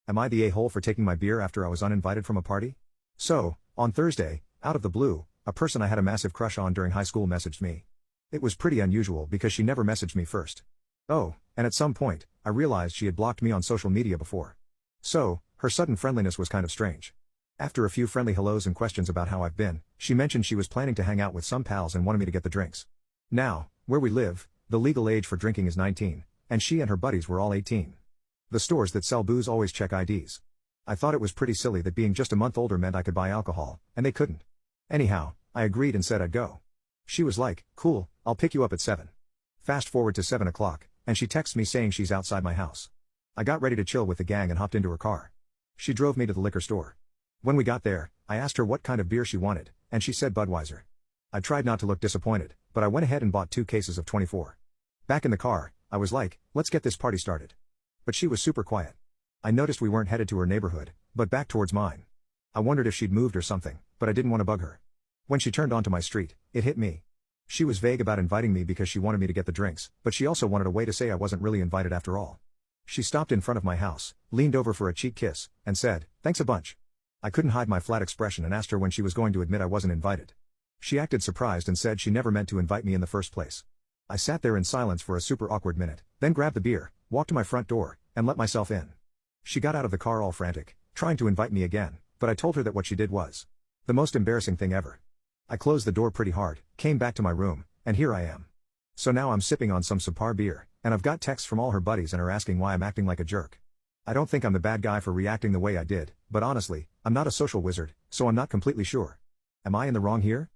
Am I the a-hole for taking my beer after I was uninvited from a party? So, on Thursday, out of the blue, a person I had a massive crush on during high school messaged me. It was pretty unusual because she never messaged me first. Oh, and at some point, I realized she had blocked me on social media before. So, her sudden friendliness was kind of strange. After a few friendly hellos and questions about how I've been, she mentioned she was planning to hang out with some pals and wanted me to get the drinks. Now, where we live, the legal age for drinking is 19, and she and her buddies were all 18. The stores that sell booze always check IDs. I thought it was pretty silly that being just a month older meant I could buy alcohol, and they couldn't. Anyhow, I agreed and said I'd go. She was like, "Cool, I'll pick you up at 7. Fast forward to 7 o'clock, and she texts me saying she's outside my house. I got ready to chill with the gang and hopped into her car. She drove me to the liquor store. When we got there, I asked her what kind of beer she wanted, and she said Budweiser. I tried not to look disappointed, but I went ahead and bought 2 cases of 24. Back in the car, I was like, let's get this party started. But she was super quiet. I noticed we weren't headed to her neighborhood, but back towards mine. I wondered if she'd moved or something, but I didn't want to bug her. When she turned onto my street, it hit me. She was vague about inviting me because she wanted me to get the drinks, but she also wanted a way to say I wasn't really invited after all. She stopped in front of my house, leaned over for a cheek kiss, and said, "Thanks a bunch." I couldn't hide my flat expression and asked her when she was going to admit I wasn't invited. She acted surprised and said she never meant to invite me in the first place. I sat there in silence for a super awkward minute, then grabbed the beer, walked to my front door, and let myself in. She got out of the car all frantic, trying to invite me again, but I told her that what she did was the most embarrassing thing ever. I closed the door pretty hard, came back to my room, and here I am. So now I'm sipping on some subpar beer, and I've got texts from all her buddies and are asking why I'm acting like a jerk. I don't think I'm the bad guy for reacting the way I did, but honestly, I'm not a social wizard, so I'm not completely sure. Am I in the wrong here?